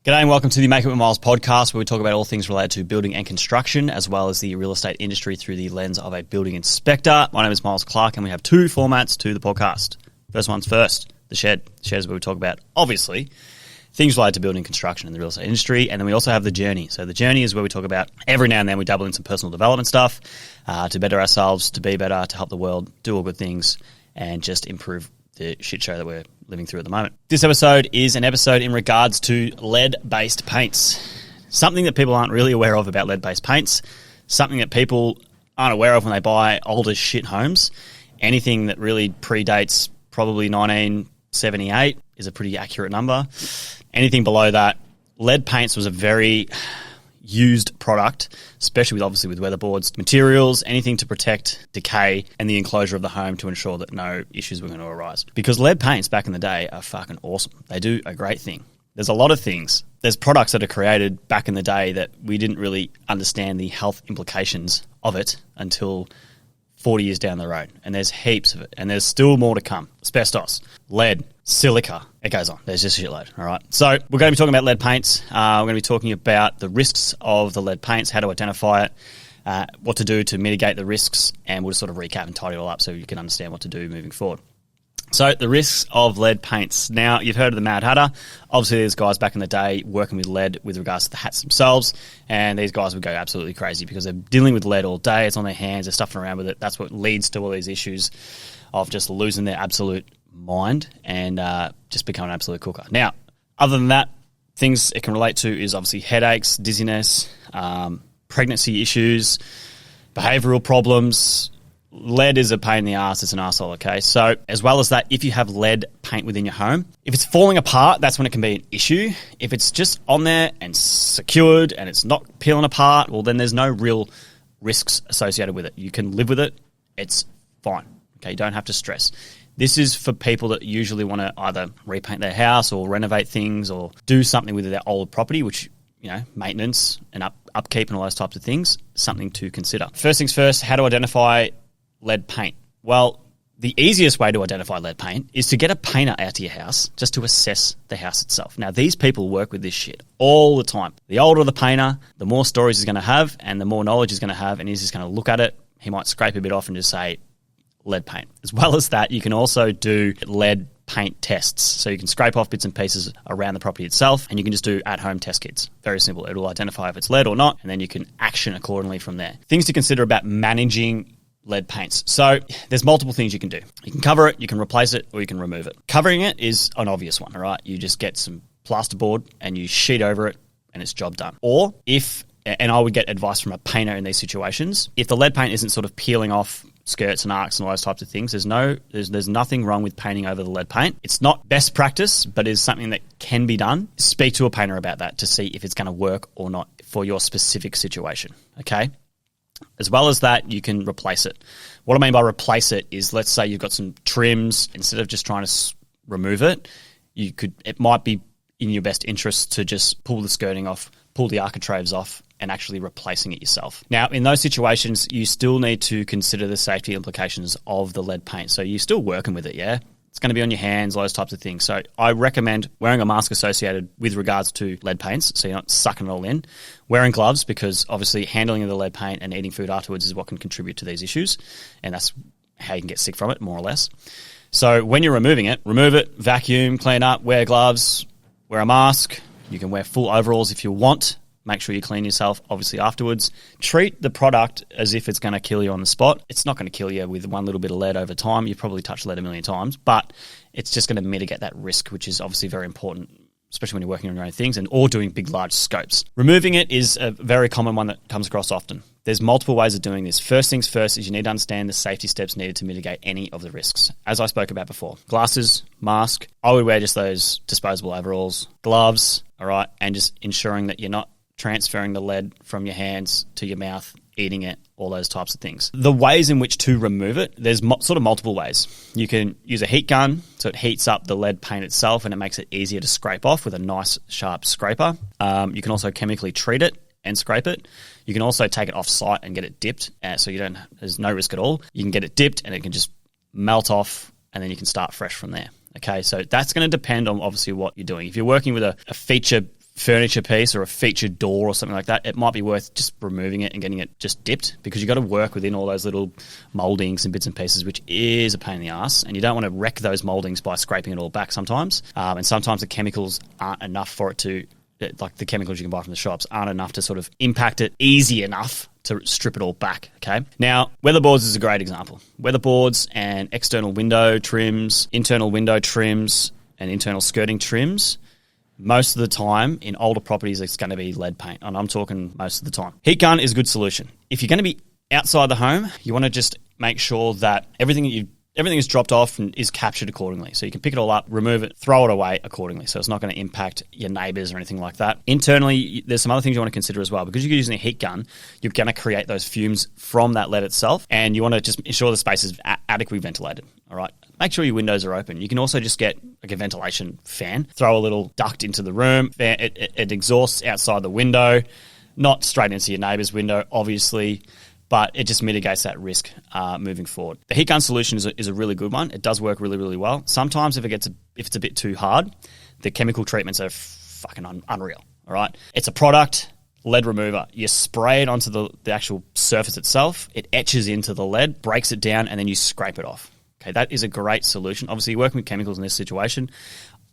G'day and welcome to the Make It With Myles podcast, where we talk about all things related to building and construction, as well as the real estate industry through the lens of a building inspector. My name is Myles Clark, and we have two formats to the podcast. First one's first, the shed. The shed is where we talk about, obviously, things related to building and construction in the real estate industry. And then we also have the journey. So the journey is where we talk about, every now and then we dabble in some personal development stuff to better ourselves, to be better, to help the world, do all good things, and just improve the shit show that we're living through at the moment. This episode is an episode in regards to lead-based paints. Something that people aren't really aware of about lead-based paints. Something that people aren't aware of when they buy older shit homes. Anything that really predates probably 1978 is a pretty accurate number. Anything below that, lead paints was a very used product, especially obviously with weatherboards, materials, anything to protect decay and the enclosure of the home to ensure that no issues were going to arise. Because lead paints back in the day are fucking awesome. They do a great thing. There's a lot of things. There's products that are created back in the day that we didn't really understand the health implications of it until 40 years down the road. And there's heaps of it. And there's still more to come. Asbestos, lead, silica, it goes on. There's just a shitload, all right? So we're going to be talking about lead paints. We're going to be talking about the risks of the lead paints, how to identify it, what to do to mitigate the risks, and we'll just sort of recap and tidy it all up so you can understand what to do moving forward. So the risks of lead paints. Now, you've heard of the Mad Hatter. Obviously, there's guys back in the day working with lead with regards to the hats themselves, and these guys would go absolutely crazy because they're dealing with lead all day. It's on their hands. They're stuffing around with it. That's what leads to all these issues of just losing their absolute mind and just becoming an absolute cooker. Now, other than that, things it can relate to is obviously headaches, dizziness, pregnancy issues, behavioural problems. Lead is a pain in the ass. It's an arsehole, okay? So as well as that, if you have lead paint within your home, if it's falling apart, that's when it can be an issue. If it's just on there and secured and it's not peeling apart, well, then there's no real risks associated with it. You can live with it. It's fine, okay? You don't have to stress. This is for people that usually want to either repaint their house or renovate things or do something with their old property, which, you know, maintenance and upkeep and all those types of things, something to consider. First things first, how to identify lead paint. Well, the easiest way to identify lead paint is to get a painter out to your house just to assess the house itself. Now, these people work with this shit all the time. The older the painter, the more stories he's going to have and the more knowledge he's going to have, and he's just going to look at it. He might scrape a bit off and just say, lead paint. As well as that, you can also do lead paint tests. So you can scrape off bits and pieces around the property itself, and you can just do at-home test kits. Very simple. It will identify if it's lead or not, and then you can action accordingly from there. Things to consider about managing lead paints. So there's multiple things you can do. You can cover it, you can replace it, or you can remove it. Covering it is an obvious one, all right? You just get some plasterboard and you sheet over it and it's job done. Or if, and I would get advice from a painter in these situations, if the lead paint isn't sort of peeling off skirts and arcs and all those types of things, there's nothing wrong with painting over the lead paint. It's not best practice, but is something that can be done. Speak to a painter about that to see if it's going to work or not for your specific situation, okay? As well as that, you can replace it. What I mean by replace it is, let's say you've got some trims. Instead of just trying to remove it, it might be in your best interest to just pull the skirting off, pull the architraves off, and actually replacing it yourself. Now, in those situations, you still need to consider the safety implications of the lead paint. So you're still working with it, yeah? It's going to be on your hands, those types of things. So I recommend wearing a mask associated with regards to lead paints so you're not sucking it all in. Wearing gloves because obviously handling of the lead paint and eating food afterwards is what can contribute to these issues, and that's how you can get sick from it, more or less. So when you're removing it, remove it, vacuum, clean up, wear gloves, wear a mask. You can wear full overalls if you want. Make sure you clean yourself, obviously, afterwards. Treat the product as if it's going to kill you on the spot. It's not going to kill you with one little bit of lead over time. You've probably touched lead a million times, but it's just going to mitigate that risk, which is obviously very important, especially when you're working on your own things or doing big, large scopes. Removing it is a very common one that comes across often. There's multiple ways of doing this. First things first is you need to understand the safety steps needed to mitigate any of the risks. As I spoke about before, glasses, mask, I would wear just those disposable overalls, gloves, all right, and just ensuring that you're not transferring the lead from your hands to your mouth, eating it, all those types of things. The ways in which to remove it, there's sort of multiple ways. You can use a heat gun, so it heats up the lead paint itself and it makes it easier to scrape off with a nice sharp scraper. You can also chemically treat it and scrape it. You can also take it off site and get it dipped, so there's no risk at all. You can get it dipped and it can just melt off and then you can start fresh from there. Okay, so that's going to depend on obviously what you're doing. If you're working with a feature furniture piece or a featured door or something like that, it might be worth just removing it and getting it just dipped, because you've got to work within all those little mouldings and bits and pieces, which is a pain in the ass, and you don't want to wreck those mouldings by scraping it all back sometimes. And sometimes the chemicals aren't enough for it to, like the chemicals you can buy from the shops, aren't enough to sort of impact it easy enough to strip it all back, okay? Now, weatherboards is a great example. Weatherboards and external window trims, internal window trims, and internal skirting trims, most of the time in older properties it's going to be lead paint, and I'm talking most of the time. Heat gun is a good solution. If you're going to be outside the home, you want to just make sure that everything is dropped off and is captured accordingly. So you can pick it all up, remove it, throw it away accordingly. So it's not going to impact your neighbours or anything like that. Internally, there's some other things you want to consider as well. Because you're using a heat gun, you're going to create those fumes from that lead itself, and you want to just ensure the space is adequately ventilated. All right. Make sure your windows are open. You can also just get like a ventilation fan, throw a little duct into the room. It exhausts outside the window, not straight into your neighbour's window, obviously, but it just mitigates that risk moving forward. The heat gun solution is a really good one. It does work really, really well. Sometimes if it's a bit too hard, the chemical treatments are fucking unreal. All right. It's a product, lead remover. You spray it onto the actual surface itself. It etches into the lead, breaks it down, and then you scrape it off. Okay, that is a great solution. Obviously, you're working with chemicals in this situation.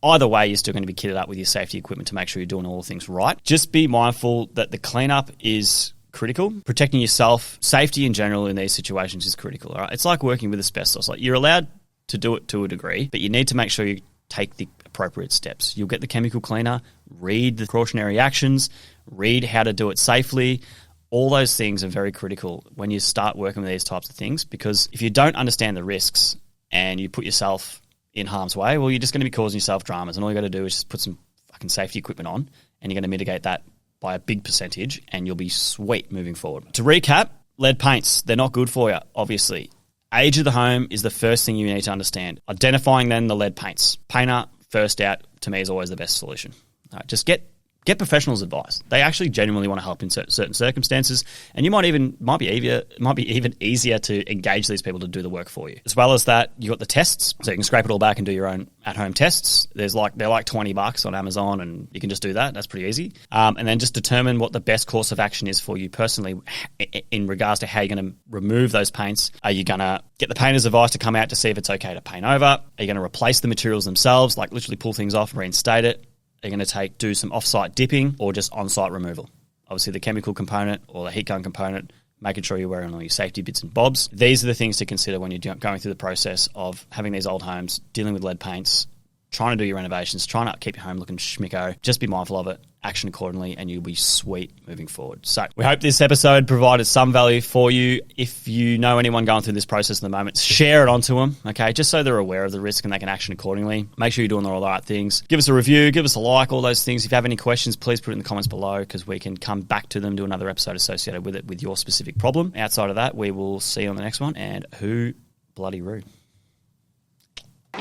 Either way, you're still going to be kitted up with your safety equipment to make sure you're doing all the things right. Just be mindful that the cleanup is critical. Protecting yourself, safety in general in these situations is critical. All right? It's like working with asbestos. Like, you're allowed to do it to a degree, but you need to make sure you take the appropriate steps. You'll get the chemical cleaner, read the precautionary actions, read how to do it safely. All those things are very critical when you start working with these types of things, because if you don't understand the risks and you put yourself in harm's way, well, you're just going to be causing yourself dramas, and all you got to do is just put some fucking safety equipment on, and you're going to mitigate that by a big percentage, and you'll be sweet moving forward. To recap, lead paints, they're not good for you, obviously. Age of the home is the first thing you need to understand. Identifying then the lead paints. Painter, first out, to me is always the best solution. Just get professionals' advice. They actually genuinely want to help in certain circumstances, and might be even easier to engage these people to do the work for you. As well as that, you got the tests, so you can scrape it all back and do your own at-home tests. They're like $20 on Amazon, and you can just do that. That's pretty easy. And then just determine what the best course of action is for you personally in regards to how you're going to remove those paints. Are you going to get the painter's advice to come out to see if it's okay to paint over? Are you going to replace the materials themselves, like literally pull things off and reinstate it? Are you going to do some off-site dipping or just on-site removal? Obviously, the chemical component or the heat gun component, making sure you're wearing all your safety bits and bobs. These are the things to consider when you're going through the process of having these old homes, dealing with lead paints, trying to do your renovations, trying to keep your home looking schmicko. Just be mindful of it, action accordingly, and you'll be sweet moving forward. So we hope this episode provided some value for you. If you know anyone going through this process at the moment, share it onto them, okay, just so they're aware of the risk and they can action accordingly. Make sure you're doing all the right things. Give us a review, give us a like, all those things. If you have any questions, please put it in the comments below, because we can come back to them, do another episode associated with it, with your specific problem. Outside of that, we will see you on the next one, and who bloody rude.